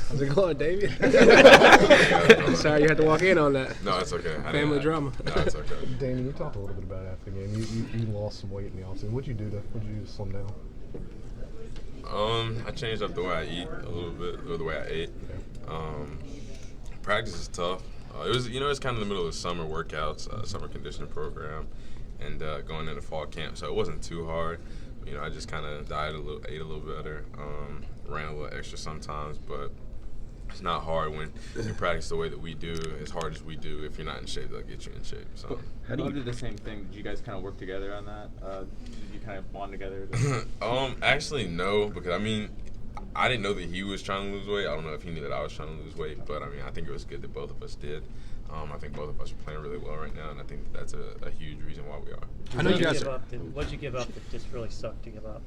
How's it going, Damien? Sorry you had to walk in on that. No, it's okay. Family drama. No, it's okay. Damien, you talked a little bit about it after the game. You lost some weight in the offseason. What'd you do to slim down? I changed up the way I eat a little bit, or the way I ate. Practice is tough. It's kind of the middle of the summer workouts, summer conditioning program, and going into fall camp. So it wasn't too hard. I just kind of ate a little better, ran a little extra sometimes, but it's not hard when you practice the way that we do, as hard as we do. If you're not in shape, they'll get you in shape. So. How do you do the same thing? Did you guys kind of work together on that? Did you kind of bond together? Actually, no, because I didn't know that he was trying to lose weight. I don't know if he knew that I was trying to lose weight, but I think it was good that both of us did. I think both of us are playing really well right now, and I think that's a huge reason why we are. I know you guys. What'd you give up that just really sucked to give up?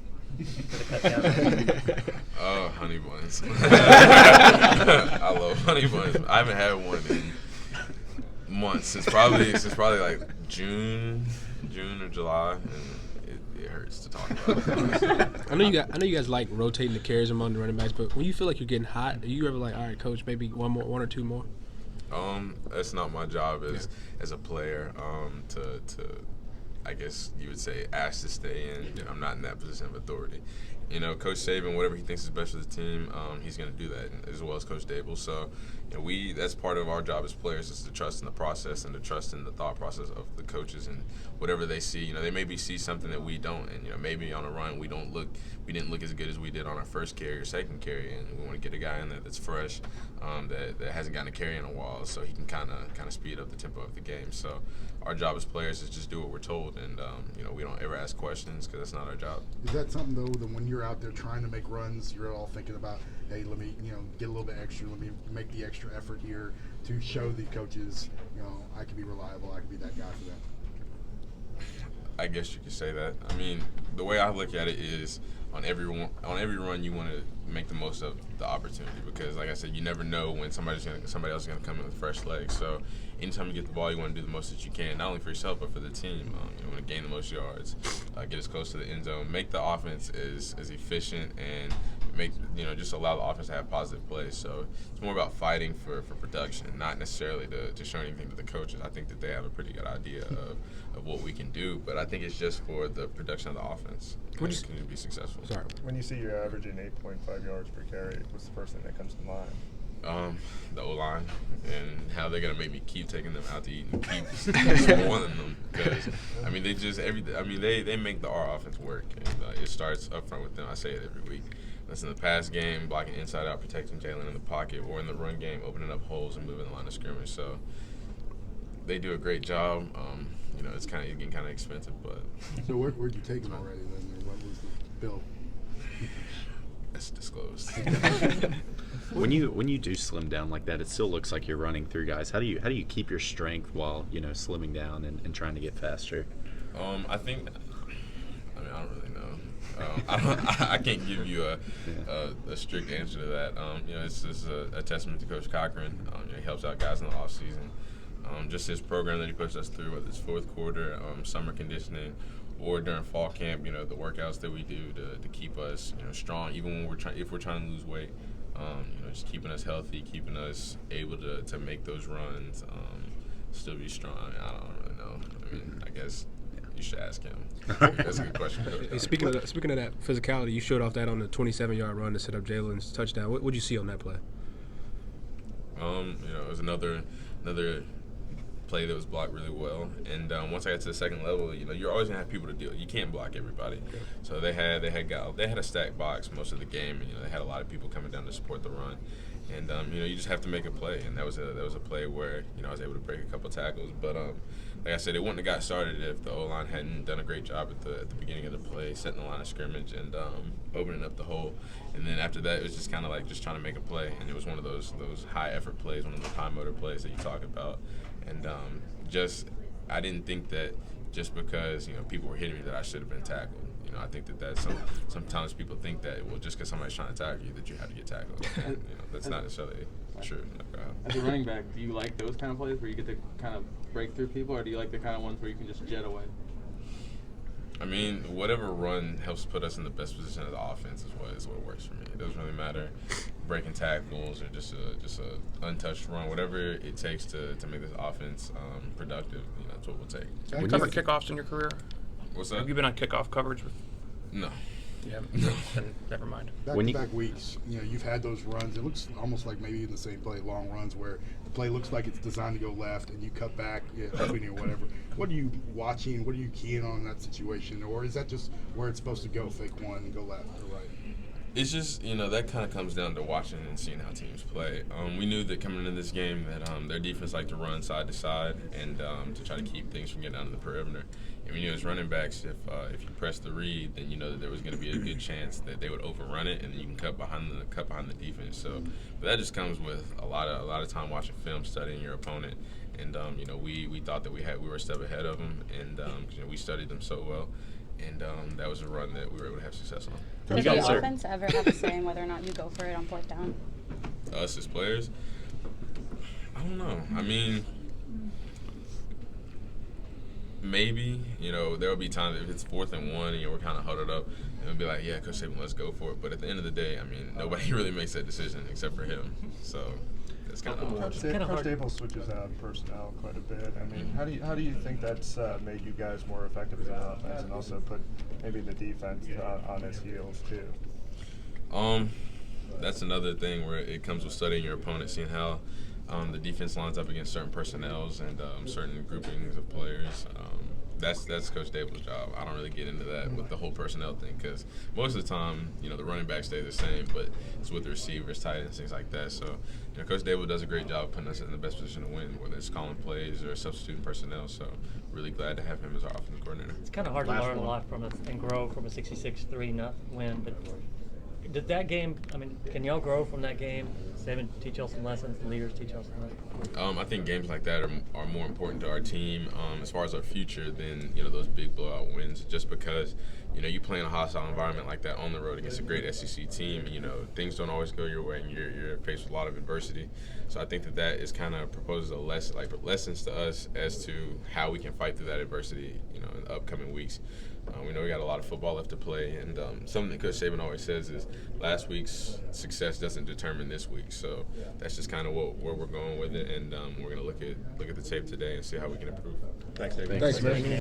Oh, honey buns. I love honey buns. I haven't had one in months since probably like June or July, and it hurts to talk about. I know you guys like rotating the carries among the running backs, but when you feel like you're getting hot, are you ever like, all right, coach, maybe one or two more? That's not my job as a player. To I guess you would say asked to stay in. I'm not in that position of authority. Coach Saban, whatever he thinks is best for the team, he's going to do that, as well as Coach Dable. So, that's part of our job as players, is to trust in the process and to trust in the thought process of the coaches and whatever they see. They maybe see something that we don't, and maybe on a run we didn't look as good as we did on our first carry or second carry, and we want to get a guy in there that's fresh, that hasn't gotten a carry in a while, so he can kind of speed up the tempo of the game. So our job as players is just do what we're told, and we don't ever ask questions because that's not our job. Is that something though that when you're out there trying to make runs, you're all thinking about, hey, let me get a little bit extra, let me make the extra effort here to show the coaches, I can be reliable, I can be that guy for them? I guess you could say that. The way I look at it is on every run you want to make the most of the opportunity, because like I said, you never know when somebody else is going to come in with fresh legs. So anytime you get the ball, you want to do the most that you can, not only for yourself but for the team. You want to gain the most yards, get as close to the end zone, make the offense as efficient, and just allow the offense to have positive plays. So it's more about fighting for production, not necessarily to show anything to the coaches. I think that they have a pretty good idea of what we can do, but I think it's just for the production of the offense. Can you be successful? Sorry. When you see you're averaging 8.5 yards per carry, what's the first thing that comes to mind? The O-line, and how they're gonna make me keep taking them out to eat and keep spoiling them, because they make our offense work, and it starts up front with them. I say it every week. That's in the pass game, blocking inside out, protecting Jalen in the pocket, or in the run game, opening up holes and moving the line of scrimmage. So they do a great job. It's getting kind of expensive, but. So where'd you take them already then? What was the bill? It's disclosed. When you do slim down like that, it still looks like you're running through guys. How do you keep your strength while slimming down and trying to get faster? I think. I don't really know. I can't give you a strict answer to that. It's just a testament to Coach Cochran. He helps out guys in the off season. Just his program that he puts us through, whether it's fourth quarter, summer conditioning, or during fall camp. The workouts that we do to keep us strong, even when if we're trying to lose weight. Just keeping us healthy, keeping us able to make those runs, still be strong. I don't really know. I guess you should ask him. That's a good question. Hey, speaking of that physicality, you showed off that on the 27-yard run to set up Jalen's touchdown. What did you see on that play? It was another play that was blocked really well, and once I got to the second level, you're always gonna have people to deal. You can't block everybody, so they had a stacked box most of the game, and they had a lot of people coming down to support the run, and you just have to make a play, and that was a play where I was able to break a couple tackles, but like I said, it wouldn't have got started if the O-line hadn't done a great job at the beginning of the play, setting the line of scrimmage and opening up the hole, and then after that it was just kind of like just trying to make a play, and it was one of those high effort plays, one of those high motor plays that you talk about. And I didn't think that just because people were hitting me that I should have been tackled. I think that sometimes people think that just because somebody's trying to tackle you that you have to get tackled. That's not necessarily true. As a running back, do you like those kind of plays where you get to kind of break through people, or do you like the kind of ones where you can just jet away? Whatever run helps put us in the best position of the offense is what works for me. It doesn't really matter breaking tackles or just a untouched run, whatever it takes to make this offense productive. That's what we'll take. Have you covered kickoffs in your career? What's that? Have you been on kickoff coverage with? No. Yeah. Then never mind. Back-to-back weeks, you've had those runs. It looks almost like maybe in the same play, long runs where the play looks like it's designed to go left and you cut back, hoping or whatever. What are you watching? What are you keying on in that situation? Or is that just where it's supposed to go, fake one and go left or right? It's just, that kind of comes down to watching and seeing how teams play. We knew that coming into this game that their defense liked to run side to side and to try to keep things from getting down to the perimeter. And we knew as running backs, if you press the read, then you know that there was going to be a good chance that they would overrun it, and then you can cut behind the defense. So, but that just comes with a lot of time watching film, studying your opponent, and we thought that we were a step ahead of them, and we studied them so well. And that was a run that we were able to have success on. Does the offense ever have a say in whether or not you go for it on fourth down? Us as players? I don't know. I mean, maybe. There will be times if it's 4th and 1 and we're kind of huddled up, and we'll be like, yeah, Coach Saban, let's go for it. But at the end of the day, I mean, nobody really makes that decision except for him. So that's kind of Coach Dable switches out personnel quite a bit. I mean, how do you think that's made you guys more effective as an offense, and also put maybe the defense on its heels too? That's another thing where it comes with studying your opponent, seeing how the defense lines up against certain personnels and certain groupings of players. That's Coach Dable's job. I don't really get into that with the whole personnel thing because most of the time, the running backs stay the same, but it's with the receivers, tight ends, things like that. So, Coach Dable does a great job of putting us in the best position to win, whether it's calling plays or substituting personnel. So, really glad to have him as our offensive coordinator. It's kind of hard to learn a lot from it and grow from a 66-3 win, but did that game, can y'all grow from that game? Saban teach y'all some lessons, the leaders teach y'all some lessons? I think games like that are more important to our team as far as our future than, those big blowout wins, just because, you play in a hostile environment like that on the road against a great SEC team, things don't always go your way and you're faced with a lot of adversity. So I think that is kind of proposes lessons to us as to how we can fight through that adversity, in the upcoming weeks. We know we got a lot of football left to play, and something that Coach Saban always says is last week's success doesn't determine this week. So that's just kind of where we're going with it, and we're going to look at the tape today and see how we can improve. Thanks, David. Thanks, man.